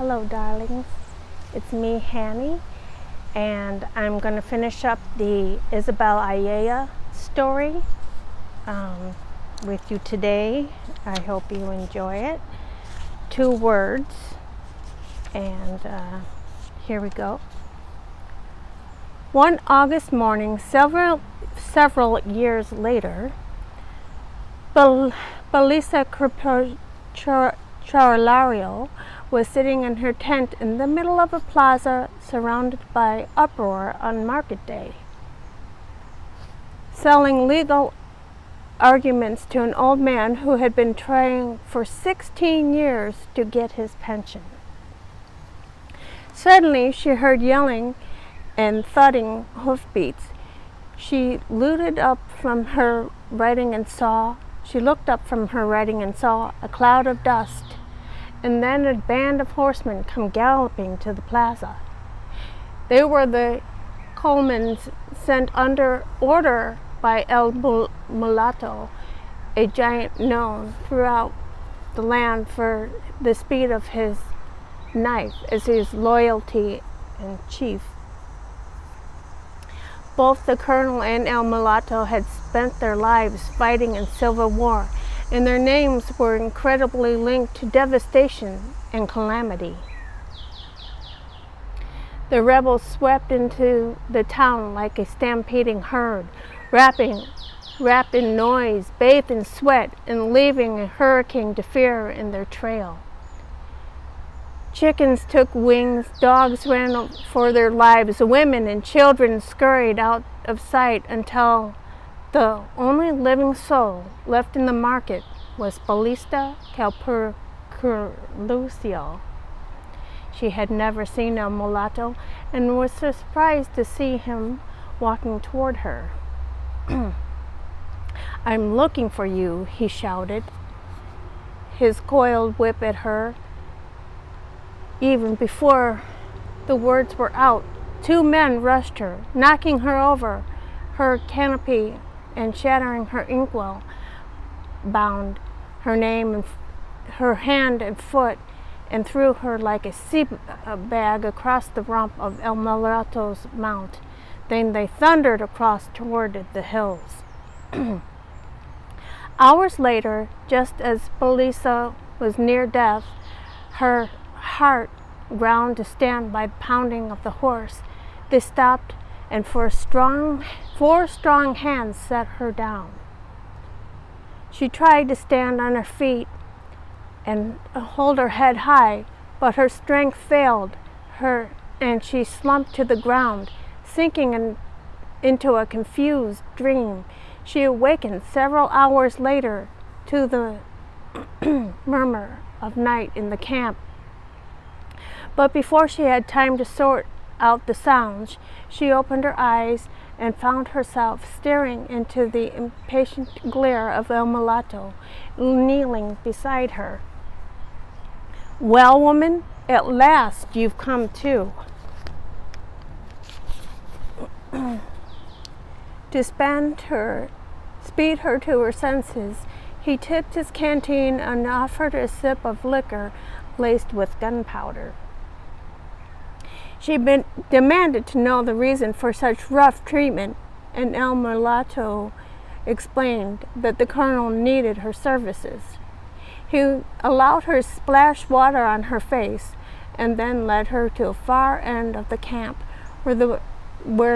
Hello, darlings. It's me, Hanny, and I'm going to finish up the Isabel Allende story with you today. I hope you enjoy it. 2 words, and here we go. One August morning, several years later, Belisa Charlario was sitting in her tent in the middle of a plaza surrounded by uproar on market day, selling legal arguments to an old man who had been trying for 16 years to get his pension. Suddenly she heard yelling and thudding hoofbeats. She looked up from her writing and saw a cloud of dust, and then a band of horsemen come galloping to the plaza. They were the Colemans sent under order by El Mulatto, a giant known throughout the land for the speed of his knife as his loyalty and chief. Both the colonel and El Mulatto had spent their lives fighting in civil war, and their names were incredibly linked to devastation and calamity. The rebels swept into the town like a stampeding herd, wrapped in noise, bathed in sweat, and leaving a hurricane to fear in their trail. Chickens took wings, dogs ran for their lives, women and children scurried out of sight until the only living soul left in the market was Belisa Calpurlucio. She had never seen El Mulatto and was surprised to see him walking toward her. "I'm looking for you," he shouted, his coiled whip at her. Even before the words were out, 2 men rushed her, knocking her over her canopy and shattering her inkwell, bound her hand and foot, and threw her like a sea bag across the rump of El Mulatto's mount. Then they thundered across toward the hills. Hours later, just as Belisa was near death, her heart ground to stand by the pounding of the horse. They stopped, and 4 strong hands set her down. She tried to stand on her feet and hold her head high, but her strength failed her, and she slumped to the ground, sinking into a confused dream. She awakened several hours later to the murmur of night in the camp. But before she had time to sort out the sounds, she opened her eyes and found herself staring into the impatient glare of El Mulatto, kneeling beside her. "Well, woman, at last you've come to." To speed her to her senses, he tipped his canteen and offered a sip of liquor laced with gunpowder. She demanded to know the reason for such rough treatment, and El Mulatto explained that the colonel needed her services. He allowed her to splash water on her face and then led her to a far end of the camp where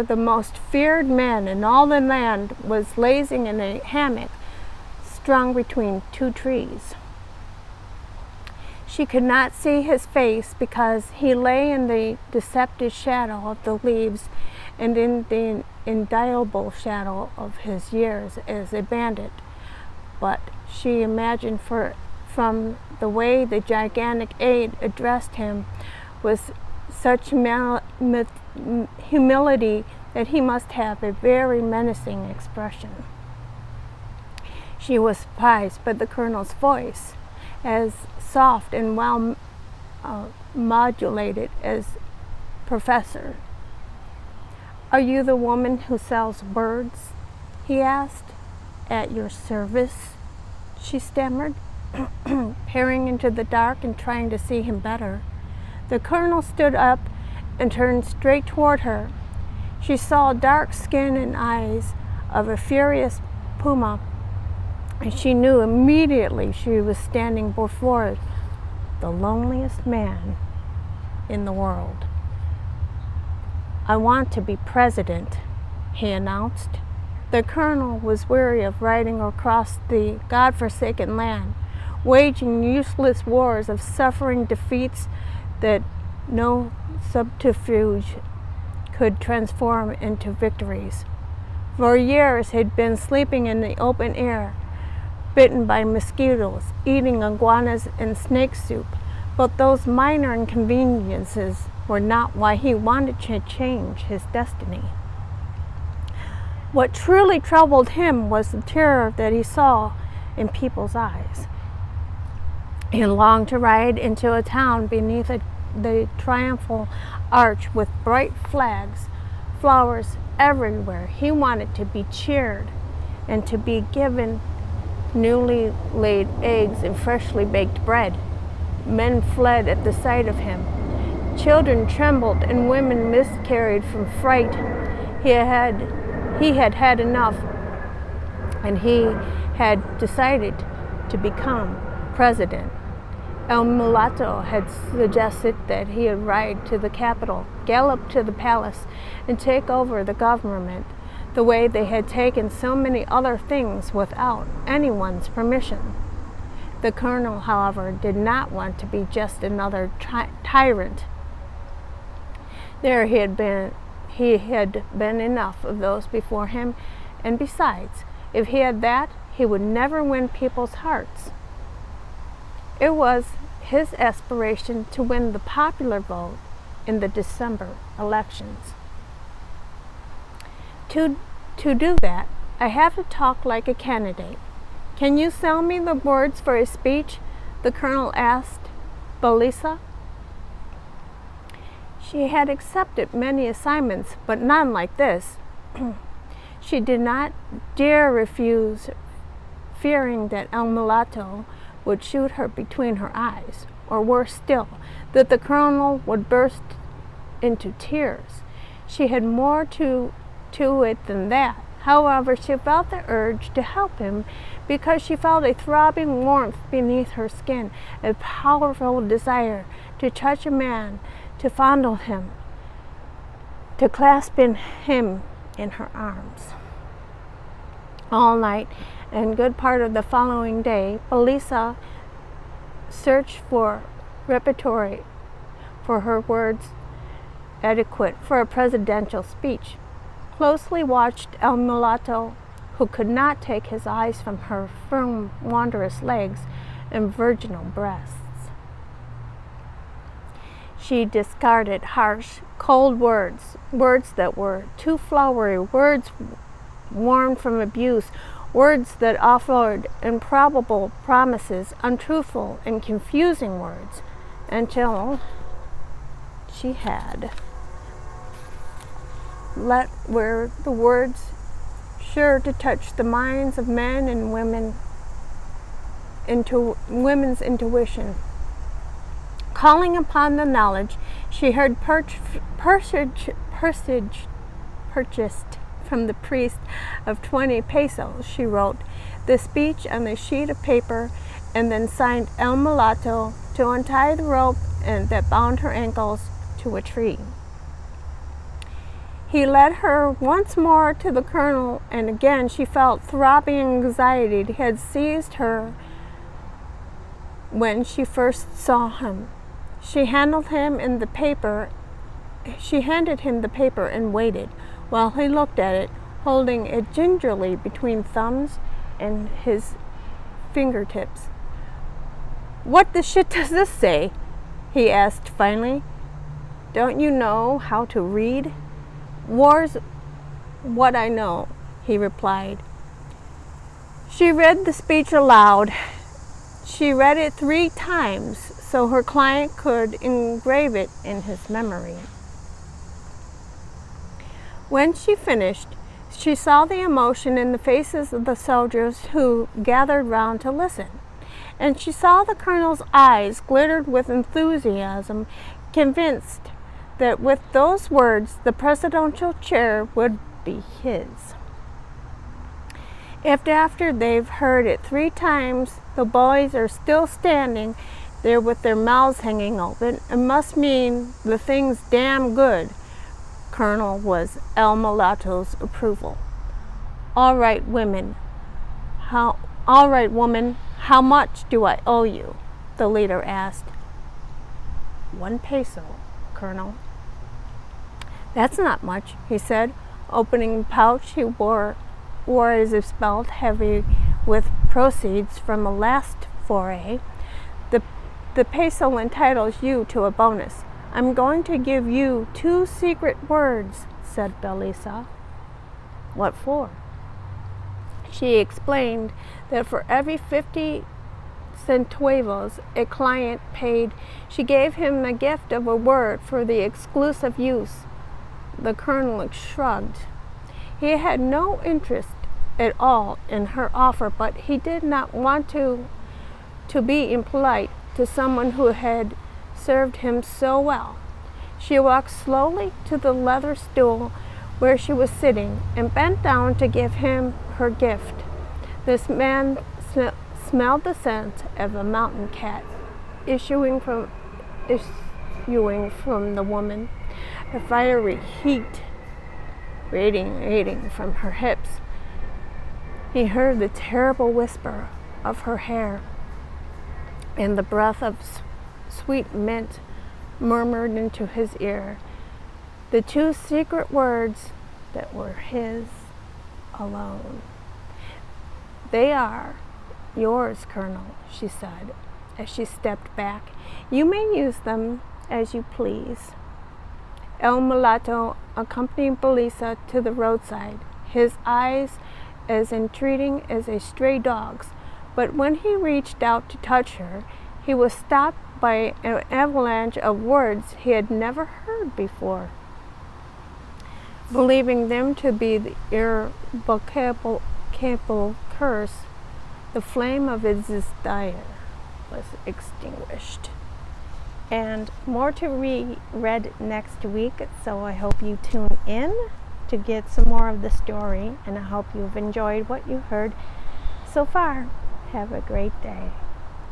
the most feared man in all the land was lazing in a hammock strung between 2 trees. She could not see his face because he lay in the deceptive shadow of the leaves and in the indelible shadow of his years as a bandit. But she imagined from the way the gigantic aide addressed him with such humility that he must have a very menacing expression. She was surprised by the colonel's voice, as soft and well modulated as Professor. "Are you the woman who sells words?" he asked. "At your service," she stammered, peering into the dark and trying to see him better. The colonel stood up and turned straight toward her. She saw dark skin and eyes of a furious puma, and she knew immediately she was standing before the loneliest man in the world. "I want to be president," he announced. The colonel was weary of riding across the God-forsaken land, waging useless wars of suffering defeats that no subterfuge could transform into victories. For years he'd been sleeping in the open air, bitten by mosquitoes, eating iguanas and snake soup, but those minor inconveniences were not why he wanted to change his destiny. What truly troubled him was the terror that he saw in people's eyes. He longed to ride into a town beneath the triumphal arch with bright flags, flowers everywhere. He wanted to be cheered and to be given newly laid eggs and freshly baked bread. Men fled at the sight of him. Children trembled and women miscarried from fright. He had had enough, and he had decided to become president. El Mulatto had suggested that he would ride to the capital, gallop to the palace, and take over the government the way they had taken so many other things without anyone's permission. The colonel, however, did not want to be just another tyrant. There he had been enough of those before him, and besides, if he had that, he would never win people's hearts. It was his aspiration to win the popular vote in the December elections. To do that, I have to talk like a candidate. Can you sell me the words for a speech? The colonel asked Belisa. She had accepted many assignments, but none like this. She did not dare refuse, fearing that El Mulatto would shoot her between her eyes, or worse still, that the colonel would burst into tears. She had more to it than that. However, she felt the urge to help him because she felt a throbbing warmth beneath her skin, a powerful desire to touch a man, to fondle him, to clasp him in her arms. All night and good part of the following day, Belisa searched for repertory for her words adequate for a presidential speech. Closely watched El Mulatto, who could not take his eyes from her firm, wondrous legs and virginal breasts. She discarded harsh, cold words that were too flowery, words worn from abuse, words that offered improbable promises, untruthful and confusing words, until she had let where the words sure to touch the minds of men and women into women's intuition. Calling upon the knowledge she heard purchased from the priest of 20 pesos, she wrote the speech on a sheet of paper and then signed El Mulatto to untie the rope that bound her ankles to a tree. He led her once more to the colonel, and again she felt throbbing anxiety that had seized her when she first saw him. She handed him the paper and waited while he looked at it, holding it gingerly between thumbs and his fingertips. "What the shit does this say?" he asked finally. "Don't you know how to read?" "War's what I know," he replied. She read the speech aloud. She read it 3 times so her client could engrave it in his memory. When she finished, she saw the emotion in the faces of the soldiers who gathered round to listen, and she saw the colonel's eyes glittered with enthusiasm, convinced that with those words the presidential chair would be his. If after they've heard it 3 times the boys are still standing there with their mouths hanging open, it must mean the thing's damn good. Colonel was El Mulatto's approval. All right, woman, how much do I owe you? The leader asked. 1 peso, Colonel. That's not much, he said, opening the pouch he wore as his belt heavy with proceeds from a last foray. The peso entitles you to a bonus. I'm going to give you 2 secret words, said Belisa. What for? She explained that for every 50 centavos a client paid, she gave him the gift of a word for the exclusive use. The colonel shrugged. He had no interest at all in her offer, but he did not want to be impolite to someone who had served him so well. She walked slowly to the leather stool where she was sitting and bent down to give him her gift. This man smelled the scent of a mountain cat issuing from the woman, a fiery heat radiating from her hips. He heard the terrible whisper of her hair, and the breath of sweet mint murmured into his ear. The 2 secret words that were his alone. They are yours, Colonel, she said, as she stepped back. You may use them as you please. El Mulatto accompanied Belisa to the roadside, his eyes as entreating as a stray dog's. But when he reached out to touch her, he was stopped by an avalanche of words he had never heard before. Believing them to be the irrevocable curse, the flame of his desire was extinguished. And more to be read next week, so I hope you tune in to get some more of the story, and I hope you've enjoyed what you heard so far. Have a great day.